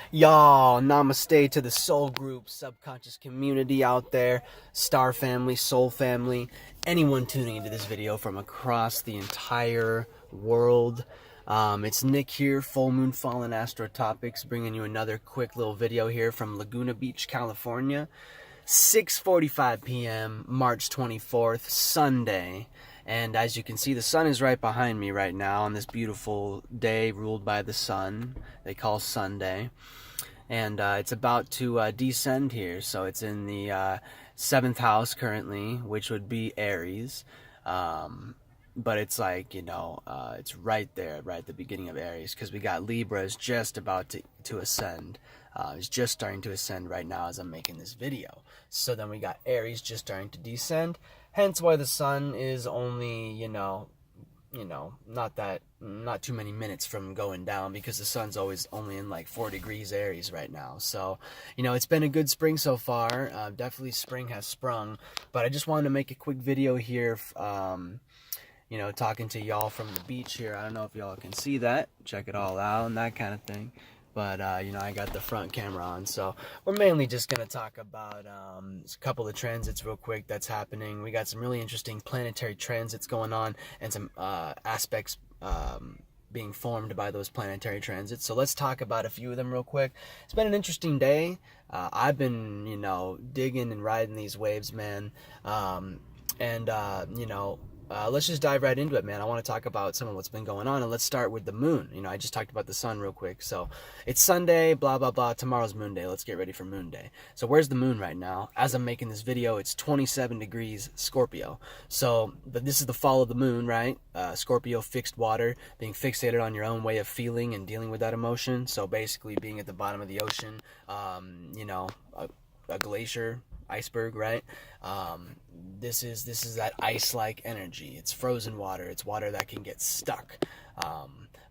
Y'all, namaste to the soul group, subconscious community out there, star family, soul family, anyone tuning into this video from across the entire world. It's Nick here, Full Moon Fallen Astro Topics, bringing you another quick little video here from Laguna Beach, California. 6:45 p.m., March 24th, Sunday. And as you can see, the sun is right behind me right now on this beautiful day ruled by the sun they call Sunday. And it's about to descend here. So it's in the 7th house currently, which would be Aries. But it's like, it's right there, right at the beginning of Aries, because we got Libras just about to ascend. It's just starting to ascend right now as I'm making this video. So then we got Aries just starting to descend, hence why the sun is only, not too many minutes from going down, because the sun's always only in like 4 degrees Aries right now. So, it's been a good spring so far. Definitely spring has sprung, but I just wanted to make a quick video here, talking to y'all from the beach here. I don't know if y'all can see that. Check it all out and that kind of thing. But, I got the front camera on. So we're mainly just going to talk about a couple of transits real quick that's happening. We got some really interesting planetary transits going on and some aspects being formed by those planetary transits. So let's talk about a few of them real quick. It's been an interesting day. I've been, digging and riding these waves, man. Let's just dive right into it, man. I want to talk about some of what's been going on, and let's start with the moon. I just talked about the sun real quick. So it's Sunday, blah, blah, blah. Tomorrow's moon day. Let's get ready for moon day. So where's the moon right now? As I'm making this video, it's 27 degrees Scorpio. So, but this is the fall of the moon, right? Scorpio, fixed water, being fixated on your own way of feeling and dealing with that emotion. So basically being at the bottom of the ocean, a glacier, iceberg, right? This is that ice-like energy. It's frozen water. It's water that can get stuck,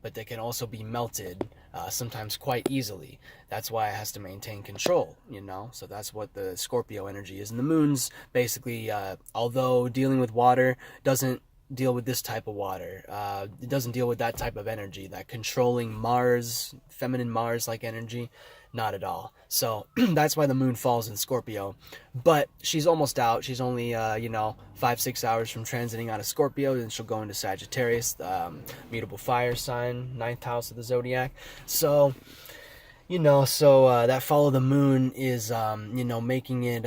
but that can also be melted sometimes quite easily. That's why it has to maintain control, so that's what the Scorpio energy is. And the moon's basically, although dealing with water, doesn't deal with this type of water. It doesn't deal with that type of energy, that controlling Mars, feminine Mars-like energy. Not at all. So that's why the moon falls in Scorpio. But she's almost out. She's only 5-6 hours from transiting out of Scorpio. Then she'll go into Sagittarius, mutable fire sign, 9th house of the zodiac. So that fall of the moon is making it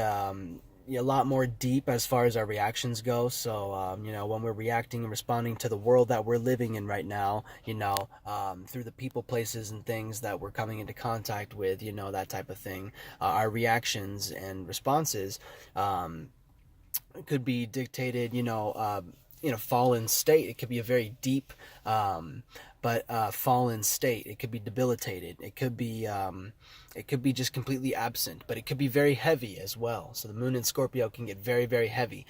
a lot more deep as far as our reactions go. So when we're reacting and responding to the world that we're living in right now, through the people, places, and things that we're coming into contact with, that type of thing, our reactions and responses could be dictated, fallen state. It could be a very deep fallen state. It could be debilitated. It could be just completely absent, but it could be very heavy as well. So the moon in Scorpio can get very, very heavy,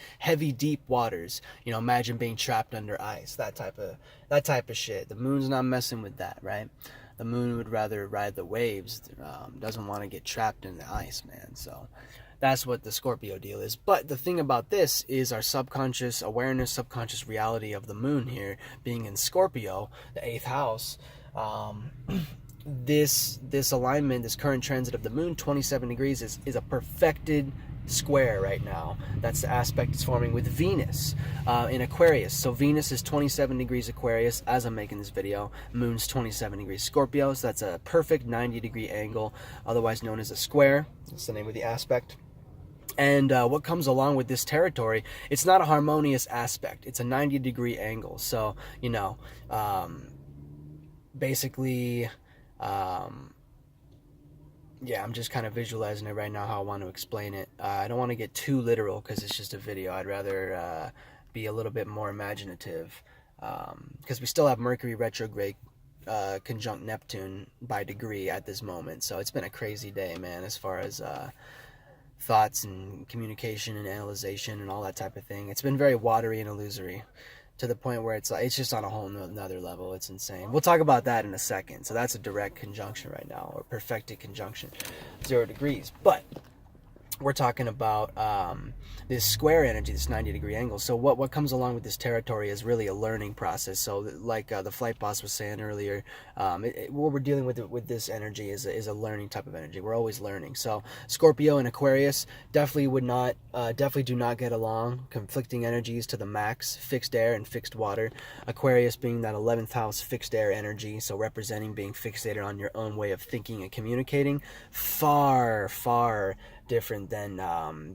deep waters. Imagine being trapped under ice, that type of shit. The moon's not messing with that, right? The moon would rather ride the waves. Doesn't want to get trapped in the ice, man. So that's what the Scorpio deal is. But the thing about this is our subconscious awareness, subconscious reality of the moon here being in Scorpio, the 8th house. This alignment, this current transit of the moon, 27 degrees, is a perfected square right now. That's the aspect it's forming with Venus in Aquarius. So Venus is 27 degrees Aquarius as I'm making this video. Moon's 27 degrees Scorpio. So that's a perfect 90-degree angle, otherwise known as a square. That's the name of the aspect. And what comes along with this territory, it's not a harmonious aspect. It's a 90-degree angle. So, basically, I'm just kind of visualizing it right now how I want to explain it. I don't want to get too literal because it's just a video. I'd rather be a little bit more imaginative, because we still have Mercury retrograde conjunct Neptune by degree at this moment. So it's been a crazy day, man, as far as thoughts and communication and analyzation and all that type of thing. It's been very watery and illusory, to the point where it's just on a whole nother level. It's insane. We'll talk about that in a second. So that's a direct conjunction right now, or perfected conjunction, 0 degrees. But we're talking about this square energy, this 90-degree angle. So what comes along with this territory is really a learning process. So like the flight boss was saying earlier, what we're dealing with this energy is a learning type of energy. We're always learning. So Scorpio and Aquarius definitely do not get along. Conflicting energies to the max. Fixed air and fixed water. Aquarius being that 11th house fixed air energy, so representing being fixated on your own way of thinking and communicating. Far different than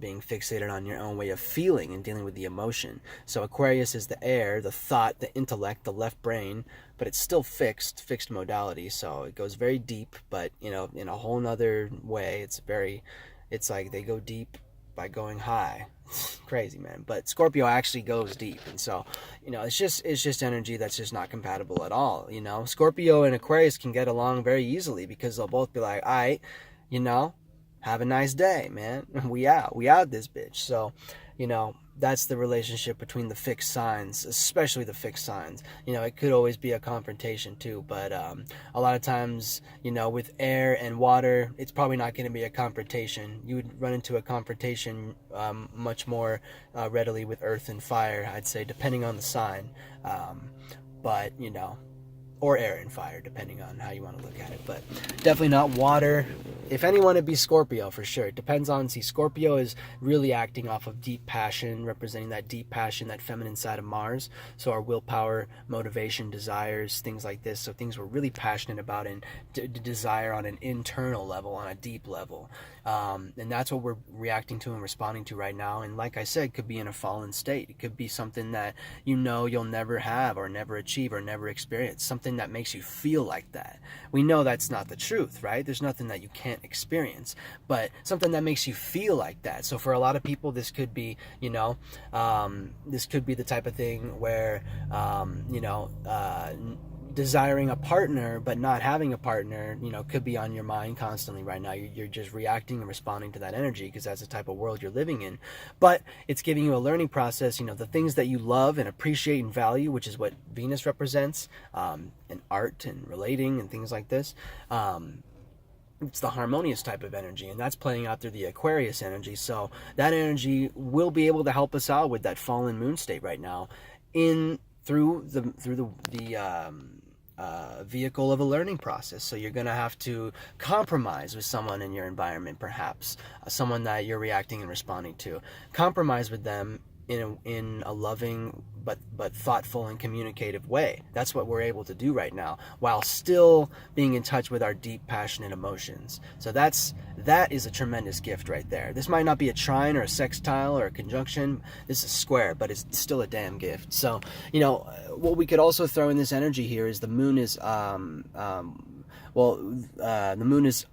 being fixated on your own way of feeling and dealing with the emotion. So Aquarius is the air, the thought, the intellect, the left brain, but it's still fixed modality. So it goes very deep, but in a whole nother way. It's like they go deep by going high. Crazy, man. But Scorpio actually goes deep, and so it's just energy that's just not compatible at all. Scorpio and Aquarius can get along very easily because they'll both be like, all right, have a nice day, man. We out this bitch. So, that's the relationship between the fixed signs, especially the fixed signs. It could always be a confrontation too, but a lot of times, with air and water, it's probably not going to be a confrontation. You would run into a confrontation much more readily with earth and fire, I'd say, depending on the sign. But, or air and fire, depending on how you want to look at it. But definitely not water. If anyone, it'd be Scorpio for sure. It depends on, Scorpio is really acting off of deep passion, representing that deep passion, that feminine side of Mars. So our willpower, motivation, desires, things like this. So things we're really passionate about and desire on an internal level, on a deep level. And that's what we're reacting to and responding to right now. And like I said, could be in a fallen state. It could be something that you'll never have or never achieve or never experience. Something that makes you feel like that. We know that's not the truth, right? There's nothing that you can't experience, but something that makes you feel like that. So for a lot of people, this could be, this could be the type of thing where, desiring a partner but not having a partner, could be on your mind constantly right now. You're just reacting and responding to that energy because that's the type of world you're living in. But it's giving you a learning process, the things that you love and appreciate and value, which is what Venus represents, and art and relating and things like this. It's the harmonious type of energy, and that's playing out through the Aquarius energy. So that energy will be able to help us out with that fallen moon state right now through the vehicle of a learning process. So you're going to have to compromise with someone in your environment, perhaps someone that you're reacting and responding to. Compromise with them in a loving but thoughtful and communicative way. That's what we're able to do right now, while still being in touch with our deep, passionate emotions. So that is a tremendous gift right there. This might not be a trine or a sextile or a conjunction. This is square, but it's still a damn gift. So, what we could also throw in this energy here is the moon is the moon is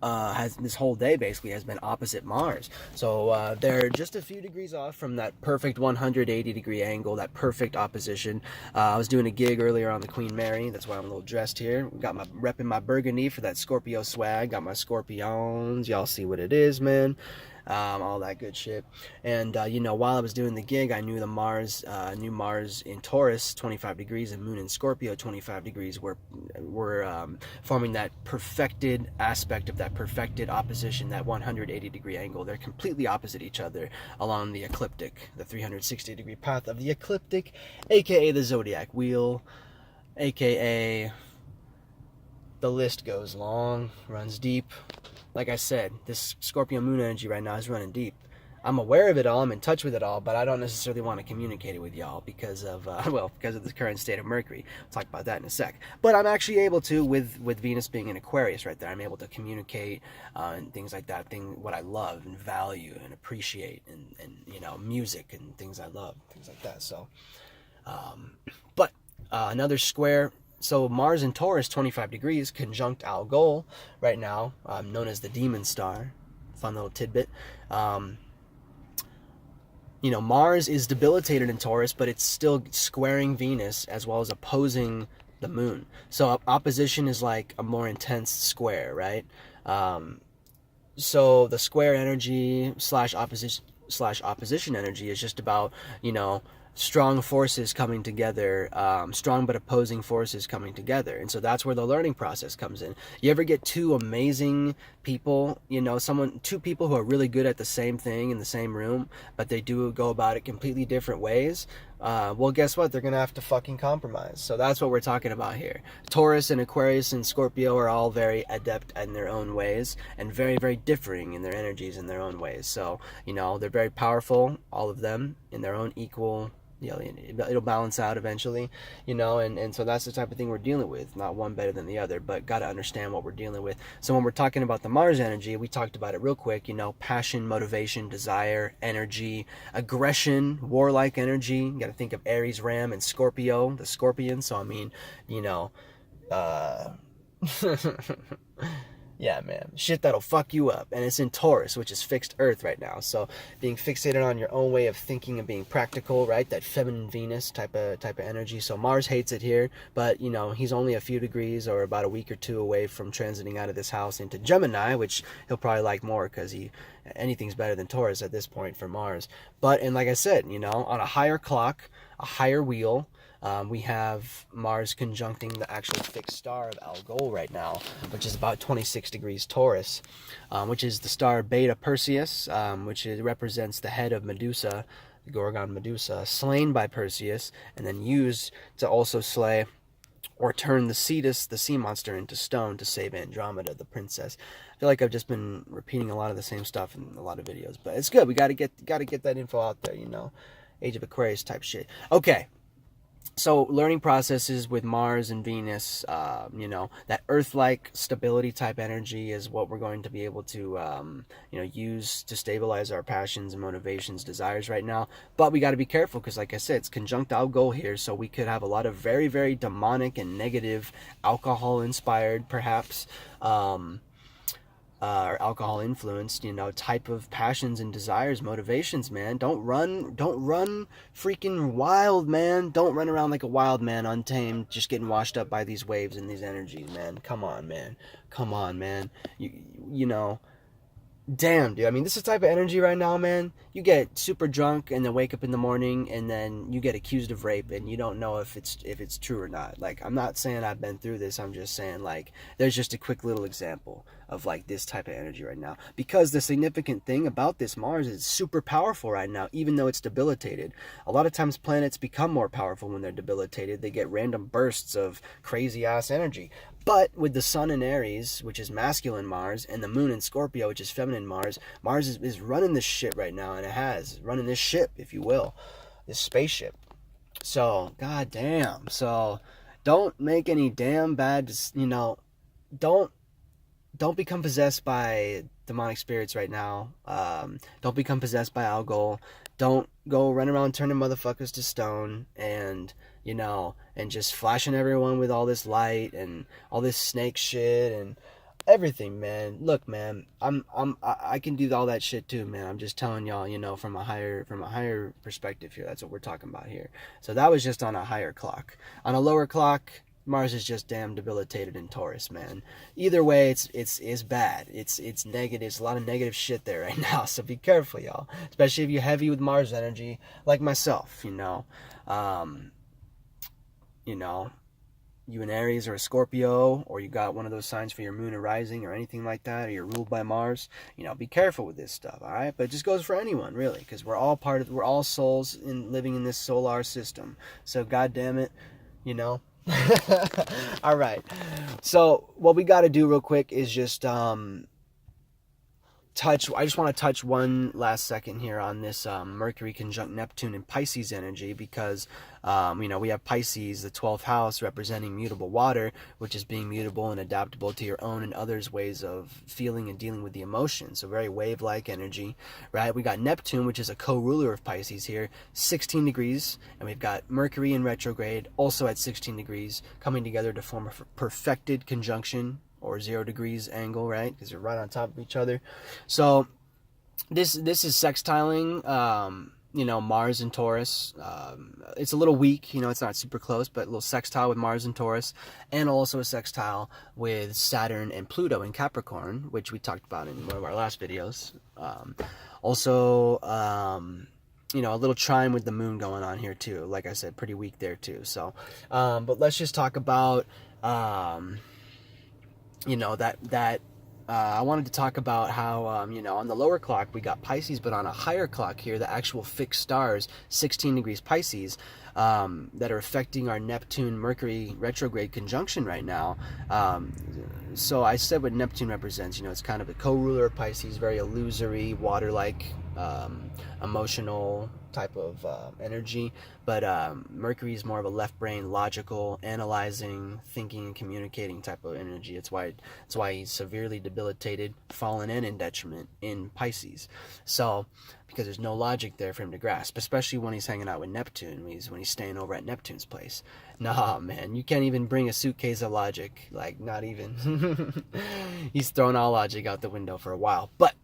has this whole day basically has been opposite Mars. So they're just a few degrees off from that perfect 180-degree angle, that perfect opposition. I was doing a gig earlier on the Queen Mary. That's why I'm a little dressed here. Got my repping my burgundy for that Scorpio swag. Got my Scorpions. Y'all see what it is, man. All that good shit. And while I was doing the gig, I knew Mars in Taurus 25 degrees and Moon in Scorpio 25 degrees were forming that perfected aspect of that perfected opposition, that 180-degree angle. They're completely opposite each other along the ecliptic, the 360-degree path of the ecliptic, aka the zodiac wheel, aka the list goes long, runs deep. Like I said, this Scorpio moon energy right now is running deep. I'm aware of it all, I'm in touch with it all, but I don't necessarily want to communicate it with y'all because of the current state of Mercury. I'll talk about that in a sec. But I'm actually able to, with Venus being in Aquarius right there, I'm able to communicate and things like that, what I love and value and appreciate, and music and things I love, things like that. So, but another square. So Mars in Taurus, 25 degrees, conjunct Algol right now, known as the Demon Star. Fun little tidbit. Mars is debilitated in Taurus, but it's still squaring Venus as well as opposing the moon. So opposition is like a more intense square, right? So the square energy / opposition energy is just about, strong forces coming together, strong but opposing forces coming together. And so that's where the learning process comes in. You ever get two amazing people, you know, two people who are really good at the same thing in the same room, but they do go about it completely different ways? Well, guess what? They're going to have to fucking compromise. So that's what we're talking about here. Taurus and Aquarius and Scorpio are all very adept in their own ways and very, very differing in their energies in their own ways. So, you know, they're very powerful, all of them, in their own equal, you know, it'll balance out eventually, you know, and so that's the type of thing we're dealing with. Not one better than the other, but got to understand what we're dealing with. So when we're talking about the Mars energy, we talked about it real quick, you know, passion, motivation, desire, energy, aggression, warlike energy. You got to think of Aries, Ram, and Scorpio, the Scorpion. So I mean, you know, yeah, man, shit that'll fuck you up. And it's in Taurus, which is fixed Earth right now. So being fixated on your own way of thinking and being practical, right? That feminine Venus type of energy. So Mars hates it here, but you know, he's only a few degrees or about a week or two away from transiting out of this house into Gemini, which he'll probably like more because anything's better than Taurus at this point for Mars. But, and like I said, you know, on a higher clock, a higher wheel, we have Mars conjuncting the actual fixed star of Algol right now, which is about 26 degrees Taurus, which is the star Beta Perseus, which represents the head of Medusa, the Gorgon Medusa, slain by Perseus, and then used to also slay or turn the Cetus, the sea monster, into stone to save Andromeda, the princess. I feel like I've just been repeating a lot of the same stuff in a lot of videos, but it's good. We got to get that info out there, you know, Age of Aquarius type shit. Okay. So learning processes with Mars and Venus, you know, that Earth-like stability type energy is what we're going to be able to, you know, use to stabilize our passions and motivations, desires right now. But we got to be careful because, like I said, it's conjunct Algol here, so we could have a lot of very, very demonic and negative, alcohol-inspired, perhaps, or alcohol influenced, you know, type of passions and desires, motivations, man. Don't run freaking wild, man. Don't run around like a wild man, untamed, just getting washed up by these waves and these energies, man. Come on, man. You know, damn, dude. I mean, this is the type of energy right now, man. You get super drunk and then wake up in the morning and then you get accused of rape and you don't know if it's true or not. Like, I'm not saying I've been through this. I'm just saying, like, there's just a quick little example of, like, this type of energy right now. Because the significant thing about this Mars is it's super powerful right now, even though it's debilitated. A lot of times planets become more powerful when they're debilitated. They get random bursts of crazy-ass energy. But with the Sun in Aries, which is masculine Mars, and the Moon in Scorpio, which is feminine Mars, Mars is running this shit right now, and it has. Running this ship, if you will. This spaceship. So, goddamn. So, don't make any damn bad, you know, don't become possessed by demonic spirits right now. Don't become possessed by Algol. Don't go run around turning motherfuckers to stone and, you know, and just flashing everyone with all this light and all this snake shit and everything, man. Look, man, I can do all that shit too, man. I'm just telling y'all, you know, from a higher perspective here. That's what we're talking about here. So that was just on a higher clock. On a lower clock, Mars is just damn debilitated in Taurus, man. Either way, it's bad. It's negative. It's a lot of negative shit there right now. So be careful, y'all. Especially if you're heavy with Mars energy, like myself. You know, you an Aries or a Scorpio, or you got one of those signs for your moon or rising or anything like that, or you're ruled by Mars. You know, be careful with this stuff. All right, but it just goes for anyone, really, because we're all souls living in this solar system. So, God damn it, you know. All right, so what we got to do real quick is just I just want to touch one last second here on this Mercury conjunct Neptune and Pisces energy, because you know, we have Pisces, the 12th house, representing mutable water, which is being mutable and adaptable to your own and others' ways of feeling and dealing with the emotions. So very wave-like energy, right? We got Neptune, which is a co-ruler of Pisces here, 16 degrees, and we've got Mercury in retrograde, also at 16 degrees, coming together to form a perfected conjunction, or 0 degrees angle, right? Because they're right on top of each other. So this is sextiling, you know, Mars and Taurus. It's a little weak, you know, it's not super close, but a little sextile with Mars and Taurus, and also a sextile with Saturn and Pluto in Capricorn, which we talked about in one of our last videos. Also, a little trine with the moon going on here too. Like I said, pretty weak there too. So, but let's just talk about, I wanted to talk about how, on the lower clock we got Pisces, but on a higher clock here, the actual fixed stars, 16 degrees Pisces, that are affecting our Neptune-Mercury retrograde conjunction right now. So I said what Neptune represents, it's kind of a co-ruler of Pisces, very illusory, water-like, emotional type of energy, but Mercury is more of a left brain, logical, analyzing, thinking, and communicating type of energy. That's why he's severely debilitated, fallen, and in detriment in Pisces. So because there's no logic there for him to grasp, especially when he's hanging out with Neptune, when he's staying over at Neptune's place. Nah, man, you can't even bring a suitcase of logic, like not even. He's thrown all logic out the window for a while. But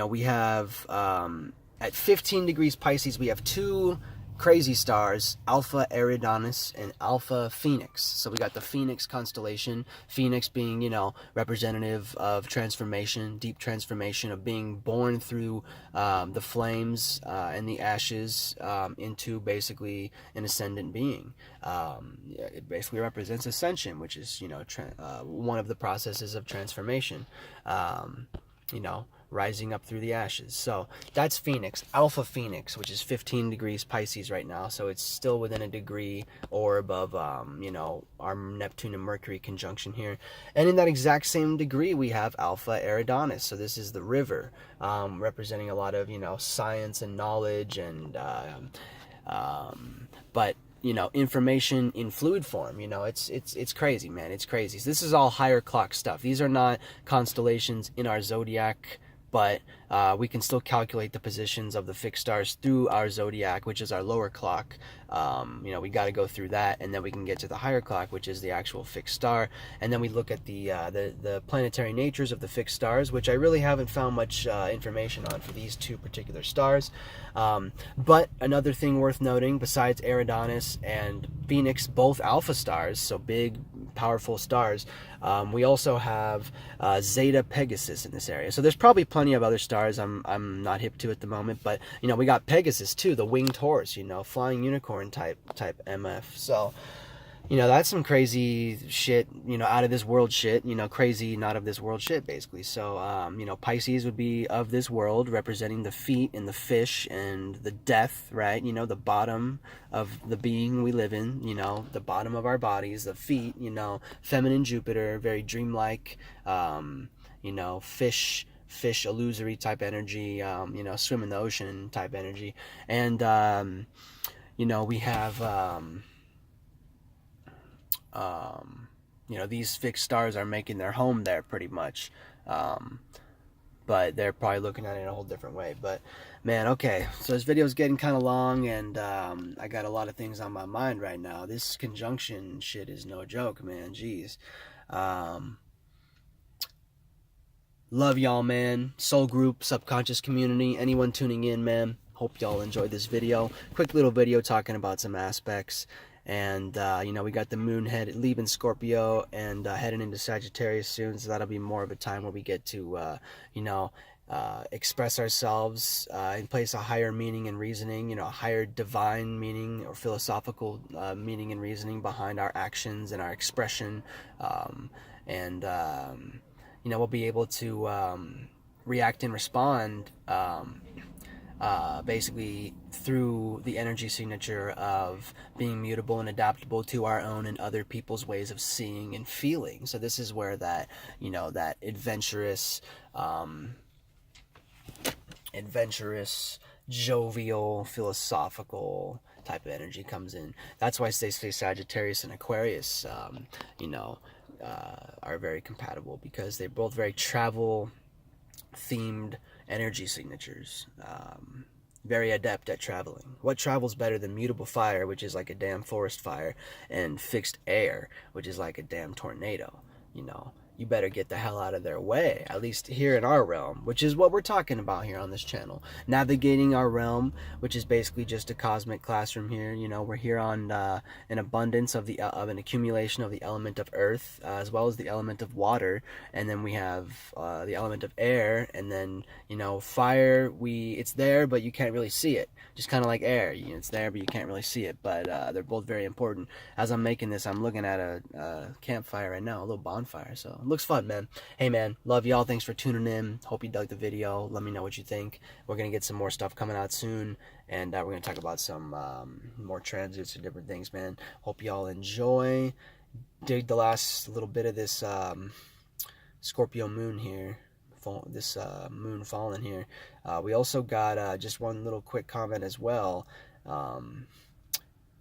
we have, at 15 degrees Pisces, we have two crazy stars, Alpha Eridanus and Alpha Phoenix. So we got the Phoenix constellation, Phoenix being, representative of transformation, deep transformation, of being born through the flames and the ashes into basically an ascendant being. It basically represents ascension, which is, one of the processes of transformation. Rising up through the ashes. So that's Phoenix, Alpha Phoenix, which is 15 degrees Pisces right now. So it's still within a degree or above, our Neptune and Mercury conjunction here. And in that exact same degree, we have Alpha Eridanus. So this is the river, representing a lot of, science and knowledge and, but information in fluid form. It's crazy, man. It's crazy. So this is all higher clock stuff. These are not constellations in our zodiac, but we can still calculate the positions of the fixed stars through our zodiac, which is our lower clock. We got to go through that, and then we can get to the higher clock, which is the actual fixed star. And then we look at the planetary natures of the fixed stars, which I really haven't found much information on for these two particular stars. But another thing worth noting, besides Eridanus and Phoenix, both alpha stars, so big, powerful stars, we also have Zeta Pegasus in this area. So there's probably plenty of other stars I'm not hip to at the moment, but we got Pegasus too, the winged horse, flying unicorn type MF. So that's some crazy shit, out of this world shit, crazy, not of this world shit, basically. So, Pisces would be of this world, representing the feet and the fish and the death, right? The bottom of the being we live in, the bottom of our bodies, the feet, feminine Jupiter, very dreamlike, fish illusory type energy, swim in the ocean type energy. And, we have, these fixed stars are making their home there pretty much. But they're probably looking at it in a whole different way. But man, okay, so this video is getting kind of long, and I got a lot of things on my mind right now. This conjunction shit is no joke, man. Jeez. Love y'all, man. Soul group, subconscious community, anyone tuning in, man. Hope y'all enjoyed this video. Quick little video talking about some aspects. And, we got the moon leaving Scorpio and heading into Sagittarius soon. So that'll be more of a time where we get to, express ourselves and place a higher meaning and reasoning, a higher divine meaning or philosophical meaning and reasoning behind our actions and our expression. We'll be able to react and respond basically through the energy signature of being mutable and adaptable to our own and other people's ways of seeing and feeling. So this is where that, that adventurous, jovial, philosophical type of energy comes in. That's why they say Sagittarius and Aquarius, are very compatible, because they're both very travel themed energy signatures, very adept at traveling. What travels better than mutable fire, which is like a damn forest fire, and fixed air, which is like a damn tornado? you better get the hell out of their way, at least here in our realm, which is what we're talking about here on this channel. Navigating our realm, which is basically just a cosmic classroom here. You know, we're here on an abundance of an accumulation of the element of earth, as well as the element of water, and then we have the element of air, and then, you know, fire, it's there, but you can't really see it. Just kind of like air, it's there, but you can't really see it, but they're both very important. As I'm making this, I'm looking at a campfire right now, a little bonfire, so it looks fun, man. Hey, man, love y'all. Thanks for tuning in. Hope you dug the video. Let me know what you think. We're going to get some more stuff coming out soon, and we're going to talk about some more transits and different things, man. Hope y'all enjoy. Dig the last little bit of this Scorpio moon here. This moon falling here. We also got just one little quick comment as well.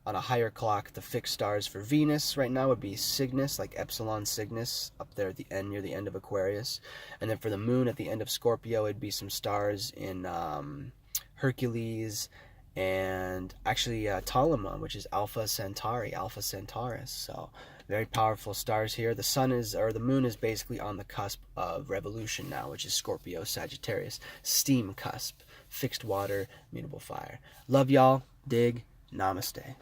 On a higher clock, the fixed stars for Venus right now would be Cygnus, like Epsilon Cygnus, up there at the end, near the end of Aquarius. And then for the moon at the end of Scorpio, it'd be some stars in Hercules, and actually Ptolemy, which is Alpha Centauri, Alpha Centaurus. So very powerful stars here. The sun is, or the moon is basically on the cusp of revolution now, which is Scorpio, Sagittarius, steam cusp, fixed water, mutable fire. Love y'all. Dig. Namaste.